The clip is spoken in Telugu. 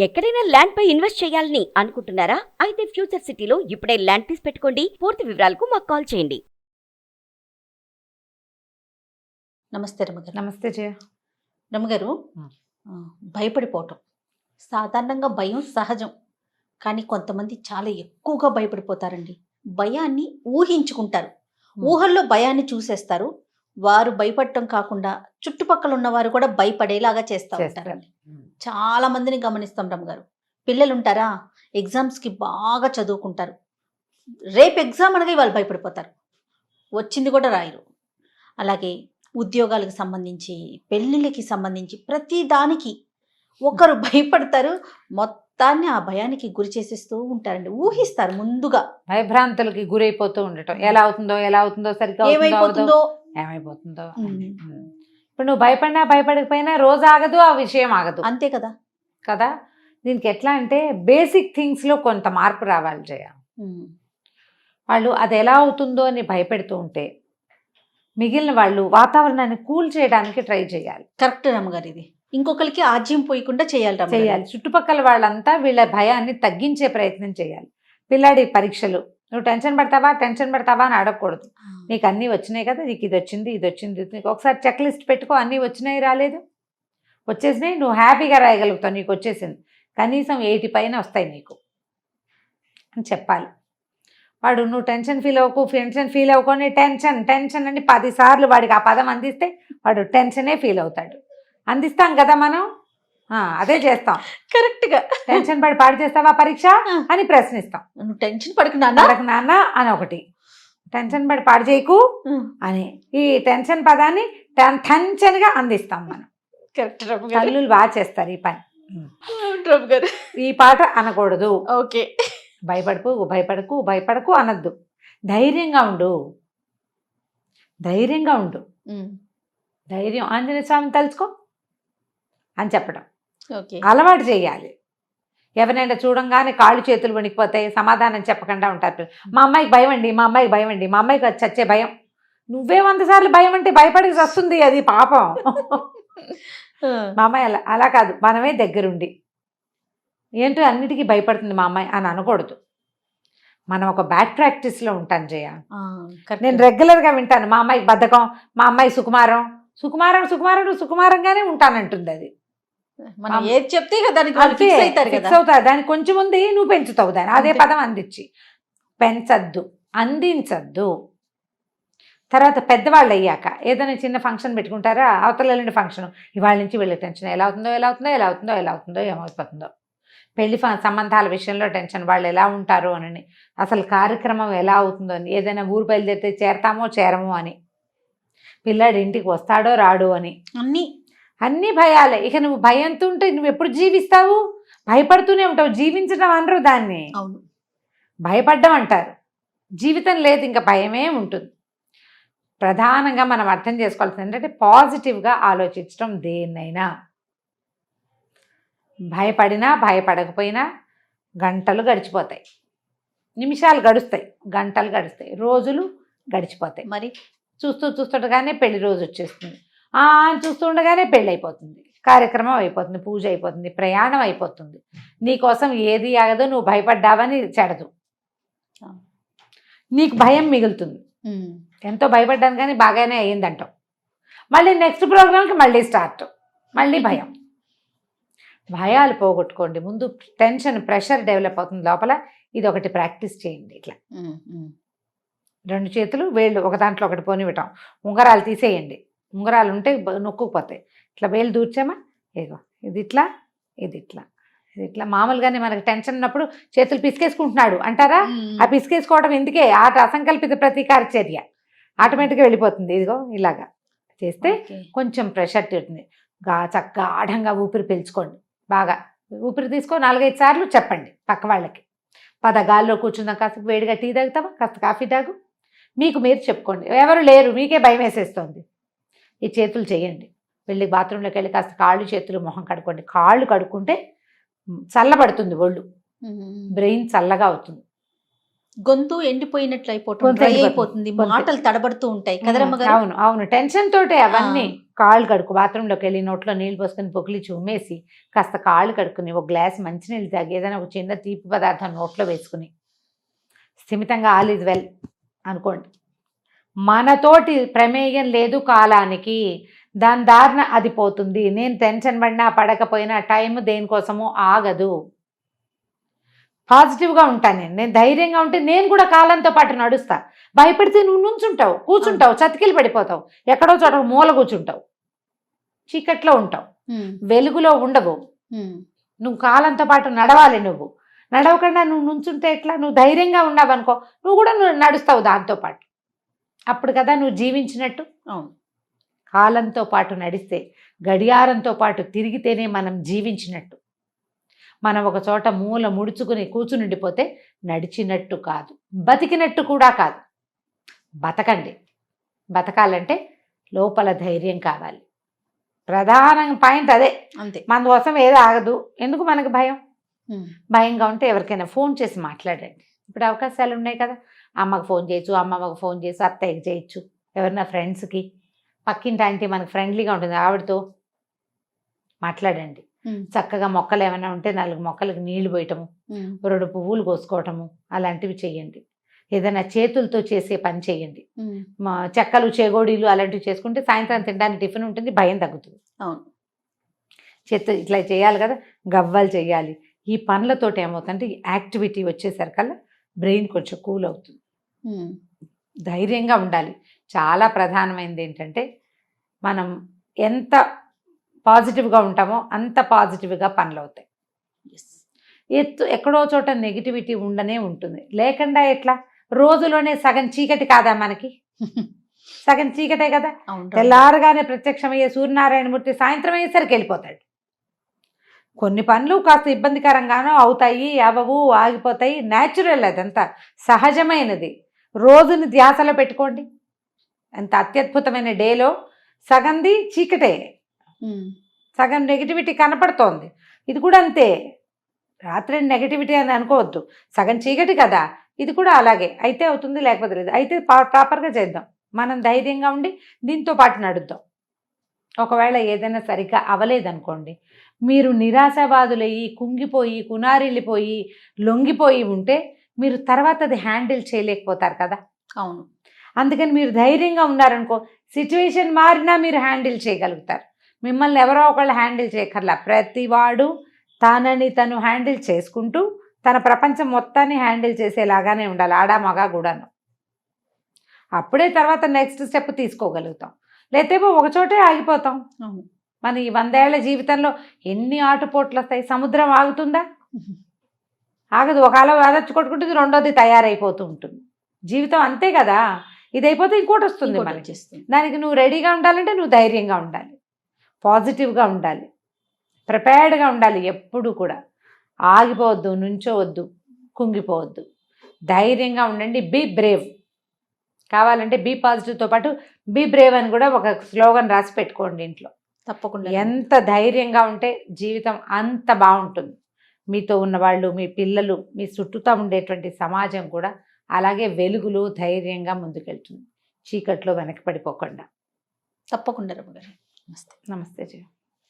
ఎక్కడైనా ల్యాండ్ పై ఇన్వెస్ట్ చేయాలని అనుకుంటున్నారా? అయితే ఫ్యూచర్ సిటీలో ఇప్పుడే ల్యాండ్ తీసి పెట్టుకోండి. పూర్తి వివరాలకు మాకు కాల్ చేయండి. నమస్తే రమగారు. నమస్తే జయ. రమగారు, భయపడిపోవటం సాధారణంగా భయం సహజం, కానీ కొంతమంది చాలా ఎక్కువగా భయపడిపోతారండి. భయాన్ని ఊహించుకుంటారు, ఊహల్లో భయాన్ని చూసేస్తారు. వారు భయపడటం కాకుండా చుట్టుపక్కల ఉన్నవారు కూడా భయపడేలాగా చేస్తూ ఉంటారండి. చాలా మందిని గమనిస్తాం రమగారు. పిల్లలు ఉంటారా, ఎగ్జామ్స్కి బాగా చదువుకుంటారు, రేపు ఎగ్జామ్ అనగా వాళ్ళు భయపడిపోతారు, వచ్చింది కూడా రాయరు. అలాగే ఉద్యోగాలకు సంబంధించి, పెళ్ళిళ్ళకి సంబంధించి ప్రతి దానికి ఒకరు భయపడతారు, మొత్తాన్ని ఆ భయానికి గురి చేసేస్తూ ఉంటారండి. ఊహిస్తారు, ముందుగా భయభ్రాంతులకి గురైపోతూ ఉండటం. ఎలా అవుతుందో సరిగ్గా ఏమైపోతుందో. ఇప్పుడు నువ్వు భయపడినా భయపడకపోయినా రోజు ఆగదు, ఆ విషయం ఆగదు. అంతే కదా కదా. దీనికి ఎట్లా అంటే బేసిక్ థింగ్స్లో కొంత మార్పు రావాలి జయ. వాళ్ళు అది ఎలా అవుతుందో అని భయపెడుతూ ఉంటే మిగిలిన వాళ్ళు వాతావరణాన్ని కూల్ చేయడానికి ట్రై చేయాలి. కరెక్ట్ రమ్మగారు, ఇది ఇంకొకరికి ఆజ్యం పోయకుండా చేయాలి. చుట్టుపక్కల వాళ్ళంతా వీళ్ళ భయాన్ని తగ్గించే ప్రయత్నం చేయాలి. పిల్లాడి పరీక్షలు, నువ్వు టెన్షన్ పడతావా అని అడగకూడదు. నీకు అన్నీ వచ్చినాయి కదా, నీకు ఇది వచ్చింది నీకు ఒకసారి చెక్ లిస్ట్ పెట్టుకో. అన్నీ వచ్చినాయి, రాలేదు, వచ్చేసినాయి, నువ్వు హ్యాపీగా రాయగలుగుతావు, నీకు వచ్చేసింది, కనీసం 80 పైన వస్తాయి నీకు అని చెప్పాలి. వాడు నువ్వు టెన్షన్ ఫీల్ అవ్వకొని టెన్షన్ అని 10 సార్లు వాడికి ఆ పదం అందిస్తే వాడు టెన్షనే ఫీల్ అవుతాడు. అందిస్తాం కదా మనం, అదే చేస్తాం. కరెక్ట్గా టెన్షన్ పడి పాడు చేస్తావా పరీక్ష అని ప్రశ్నిస్తాం. నువ్వు టెన్షన్ పడకు నాన్న అని ఒకటి, టెన్షన్ పడి పాడు చేయకు అని ఈ టెన్షన్ పదాన్ని టెన్షన్గా అందిస్తాం మనం. కరెక్ట్. తల్లులు బాగా చేస్తారు ఈ పని. ఈ పాట అనకూడదు. ఓకే, భయపడకు అనద్దు. ధైర్యంగా ఉండు. ధైర్యం ఆంజనేయ స్వామిని తలుచుకో అని చెప్పడం అలవాటు చేయాలి. ఎవరైనా చూడంగానే కాళ్ళు చేతులు వణికిపోతాయి, సమాధానం చెప్పకుండా ఉంటారు. మా అమ్మాయికి భయం అండి, మా అమ్మాయికి చచ్చే భయం. నువ్వే 100 సార్లు భయం అంటే భయపడి వస్తుంది, అది పాపం. మా అమ్మాయి అలా కాదు, మనమే దగ్గరుండి ఏంటో అన్నిటికీ భయపడుతుంది మా అమ్మాయి అని అనకూడదు. మనం ఒక బ్యాడ్ ప్రాక్టీస్లో ఉంటాం జయ. నేను రెగ్యులర్గా వింటాను, మా అమ్మాయికి బద్ధకం, మా అమ్మాయి సుకుమారంగానే ఉంటానంటుంది. అది మనం ఏది చెప్తే ఫిక్స్ అవుతారు. దానికి కొంచెం ఉంది, నువ్వు పెంచుతావు దాన్ని. అదే పదం అందించి పెంచద్దు, అందించద్దు. తర్వాత పెద్దవాళ్ళు అయ్యాక ఏదైనా చిన్న ఫంక్షన్ పెట్టుకుంటారా, అవతల ఫంక్షన్, ఇవాళ నుంచి వీళ్ళ టెన్షన్ ఎలా అవుతుందో ఏమైపోతుందో. పెళ్లి సంబంధాల విషయంలో టెన్షన్, వాళ్ళు ఎలా ఉంటారు అని, అసలు కార్యక్రమం ఎలా అవుతుందో అని, ఏదైనా ఊరు బయలుదేరితే చేరతామో చేరమో అని, పిల్లాడు ఇంటికి వస్తాడో రాడు అని, అన్నీ భయాలే. ఇక నువ్వు భయంతో ఉంటే నువ్వు ఎప్పుడు జీవిస్తావు? భయపడుతూనే ఉంటావు. జీవించడం అనరు దాన్ని, భయపడ్డం అంటారు. జీవితం లేదు, ఇంకా భయమే ఉంటుంది. ప్రధానంగా మనం అర్థం చేసుకోవాల్సింది ఏంటంటే పాజిటివ్గా ఆలోచించడం. దేన్నైనా భయపడినా భయపడకపోయినా గంటలు గడిచిపోతాయి, నిమిషాలు గడుస్తాయి, గంటలు గడుస్తాయి, రోజులు గడిచిపోతాయి. మరి చూస్తుండగానే పెళ్లి రోజు వచ్చేస్తుంది, చూస్తుండగానే పెళ్ళి అయిపోతుంది, కార్యక్రమం అయిపోతుంది, పూజ అయిపోతుంది, ప్రయాణం అయిపోతుంది. నీకోసం ఏది ఆగదు, నువ్వు భయపడ్డావని చెడదు, నీకు భయం మిగులుతుంది. ఎంతో భయపడ్డాను కానీ బాగానే అయ్యిందంటావు, మళ్ళీ నెక్స్ట్ ప్రోగ్రామ్కి మళ్ళీ స్టార్ట్, మళ్ళీ భయం. భయాలు పోగొట్టుకోండి. ముందు టెన్షన్, ప్రెషర్ డెవలప్ అవుతుంది లోపల. ఇది ఒకటి ప్రాక్టీస్ చేయండి. ఇట్లా 2 చేతులు వేళ్ళు ఒక దాంట్లో ఒకటి పోనివ్వటం, ఉంగరాలు తీసేయండి. ఉంగరాలు ఉంటే నొక్కుపోతాయి. ఇట్లా వేలు దూర్చామా, ఇదిగో ఇది ఇట్లా, ఇది ఇట్లా, ఇది ఇట్లా. మామూలుగానే మనకు టెన్షన్ ఉన్నప్పుడు చేతులు పిసికేసుకుంటున్నాడు అంటారా, ఆ పిసికేసుకోవడం ఎందుకే, అసంకల్పిత ప్రతీకార చర్య, ఆటోమేటిక్గా వెళ్ళిపోతుంది. ఇదిగో ఇలాగా చేస్తే కొంచెం ప్రెషర్ తీరుతుంది. చక్కగా గాఢంగా ఊపిరి పీల్చుకోండి. బాగా ఊపిరి తీసుకో, 4-5 సార్లు చెప్పండి పక్క వాళ్ళకి. గాల్లో కూర్చుందాం, కాస్త వేడిగా టీ తాగుతావా, కాస్త కాఫీ తాగు, మీకు మీరు చెప్పుకోండి. ఎవరు లేరు, మీకే భయం వేసేస్తుంది. ఈ చేతులు చేయండి. వెళ్ళి బాత్రూంలోకి వెళ్ళి కాస్త కాళ్ళు చేతులు మొహం కడుక్కోండి. కాళ్ళు కడుక్కుంటే చల్లబడుతుంది ఒళ్ళు, బ్రెయిన్ చల్లగా అవుతుంది. గొంతు ఎండిపోయినట్లు అయిపోతుంది, గొంతు డ్రై ఎండిపోతుంది. అయిపోతుంది, గొంతు. మాటలు తడబడుతూ ఉంటాయి కదరమ్మ గారు. అవును అవును, టెన్షన్ తోటే అవన్నీ. కాళ్ళు కడుకు, బాత్రూంలోకి వెళ్ళి నోట్లో నీళ్ళు పోసుకొని పొగిలి చుమ్మేసి కాస్త కాళ్ళు కడుక్కుని ఒక గ్లాస్ మంచినీళ్ళు తాగి ఏదైనా ఒక చిన్న తీపి పదార్థం నోట్లో వేసుకుని స్థిమితంగా ఆల్ ఇస్ వెల్ అనుకోండి. మనతోటి ప్రమేయం లేదు కాలానికి, దాని దారిన అది పోతుంది. నేను టెన్షన్ పడినా పడకపోయినా టైం దేనికోసమో ఆగదు. పాజిటివ్గా ఉంటాను నేను ధైర్యంగా ఉంటే నేను కూడా కాలంతో పాటు నడుస్తా. భయపడితే నువ్వు నుంచుంటావు, కూర్చుంటావు, చతికిలు పడిపోతావు, ఎక్కడో చోట మూల కూర్చుంటావు, చీకట్లో ఉంటావు, వెలుగులో ఉండవు. నువ్వు కాలంతో పాటు నడవాలి. నువ్వు నడవకుండా నువ్వు నుంచుంటే ఎట్లా? నువ్వు ధైర్యంగా ఉన్నావు అనుకో, నువ్వు కూడా నడుస్తావు దాంతోపాటు. అప్పుడు కదా నువ్వు జీవించినట్టు. అవును, కాలంతో పాటు నడిస్తే, గడియారంతో పాటు తిరిగితేనే మనం జీవించినట్టు. మనం ఒక చోట మూల ముడుచుకుని కూర్చునిండిపోతే నడిచినట్టు కాదు, బతికినట్టు కూడా కాదు. బతకండి. బతకాలంటే లోపల ధైర్యం కావాలి. ప్రధాన పాయింట్ అదే. అంతే. మన కోసం ఏదో ఆగదు. ఎందుకు మనకు భయం? భయంగా ఉంటే ఎవరికైనా ఫోన్ చేసి మాట్లాడండి. ఇప్పుడు అవకాశాలు ఉన్నాయి కదా, అమ్మకు ఫోన్ చేయొచ్చు, అమ్మమ్మకు ఫోన్ చేసి అత్తయ్యకి చేయొచ్చు, ఎవరైనా ఫ్రెండ్స్కి, పక్కింటి ఆంటీ మనకు ఫ్రెండ్లీగా ఉంటుంది, ఆవిడతో మాట్లాడండి. చక్కగా మొక్కలు ఏమైనా ఉంటే 4 మొక్కలకు నీళ్లు పోయటము, 2 పువ్వులు కోసుకోవటము, అలాంటివి చెయ్యండి. ఏదైనా చేతులతో చేసే పని చేయండి. చెక్కలు, చేగోడీలు అలాంటివి చేసుకుంటే సాయంత్రం తినడానికి టిఫిన్ ఉంటుంది, భయం తగ్గుతుంది. అవును, చేత ఇట్లా చేయాలి కదా, గవ్వలు చేయాలి. ఈ పనులతోటి ఏమవుతుందంటే యాక్టివిటీ వచ్చేసరికల్లా బ్రెయిన్ కొంచెం కూల్ అవుతుంది. ధైర్యంగా ఉండాలి. చాలా ప్రధానమైనది ఏంటంటే మనం ఎంత పాజిటివ్గా ఉంటామో అంత పాజిటివ్గా పనులు అవుతాయి. ఎక్కడో చోట నెగిటివిటీ ఉండనే ఉంటుంది. లేకుండా ఎట్లా? రోజులోనే సగం చీకటి కాదా మనకి? సగం చీకటే కదా. తెల్లారగానే ప్రత్యక్షమయ్యే సూర్యనారాయణమూర్తి సాయంత్రం అయ్యేసరికి వెళ్ళిపోతాడు. కొన్ని పనులు కాస్త ఇబ్బందికరంగానో అవుతాయి, అవ్వవు, ఆగిపోతాయి. న్యాచురల్, అదంతా సహజమైనది. రోజుని ధ్యాసలో పెట్టుకోండి. అంత అత్యద్భుతమైన డేలో సగంది చీకటే, సగం నెగిటివిటీ కనపడుతోంది. ఇది కూడా అంతే. రాత్రి నెగిటివిటీ అని అనుకోవద్దు, సగం చీకటి కదా, ఇది కూడా అలాగే. అయితే అవుతుంది, లేకపోతే లేదు. అయితే ప్రాపర్గా చేద్దాం. మనం ధైర్యంగా ఉండి దీంతో పాటు నడుద్దాం. ఒకవేళ ఏదైనా సరిగ్గా అవ్వలేదనుకోండి, మీరు నిరాశావాదులయ్యి, కుంగిపోయి, కునారిల్లిపోయి, లొంగిపోయి ఉంటే మీరు తర్వాత అది హ్యాండిల్ చేయలేకపోతారు కదా. అవును, అందుకని మీరు ధైర్యంగా ఉన్నారనుకో, సిచ్యువేషన్ మారినా మీరు హ్యాండిల్ చేయగలుగుతారు. మిమ్మల్ని ఎవరో ఒకళ్ళు హ్యాండిల్ చేయక్కర్లా. ప్రతివాడు తనని తను హ్యాండిల్ చేసుకుంటూ తన ప్రపంచం మొత్తాన్ని హ్యాండిల్ చేసేలాగానే ఉండాలి, ఆడా మగా కూడాను. అప్పుడే తర్వాత నెక్స్ట్ స్టెప్ తీసుకోగలుగుతాం. లేకపోతే ఒకచోటే ఆగిపోతాం. మన ఈ 100 ఏళ్ల జీవితంలో ఎన్ని ఆటుపోట్లు వస్తాయి? సముద్రం ఆగుతుందా? ఆగదు. ఒక అల అదొచ్చి కొట్టుకుంటుంది, రెండోది తయారైపోతూ ఉంటుంది. జీవితం అంతే కదా. ఇది అయిపోతే ఇంకోటి వస్తుంది మనకి. దానికి నువ్వు రెడీగా ఉండాలంటే నువ్వు ధైర్యంగా ఉండాలి, పాజిటివ్గా ఉండాలి, ప్రిపేర్డ్గా ఉండాలి. ఎప్పుడు కూడా ఆగిపోవద్దు, నుంచోవద్దు, కుంగిపోవద్దు. ధైర్యంగా ఉండండి. Be brave. కావాలంటే బీ పాజిటివ్తో పాటు బీ బ్రేవ్ అని కూడా ఒక స్లోగన్ రాసి పెట్టుకోండి ఇంట్లో. తప్పకుండా. ఎంత ధైర్యంగా ఉంటే జీవితం అంత బాగుంటుంది. మీతో ఉన్నవాళ్ళు, మీ పిల్లలు, మీ చుట్టూతా ఉండేటువంటి సమాజం కూడా అలాగే వెలుగులో ధైర్యంగా ముందుకెళ్తుంది, చీకట్లో వెనక్కి పడిపోకుండా. తప్పకుండా రమ్మగారు. నమస్తే. నమస్తే జయ.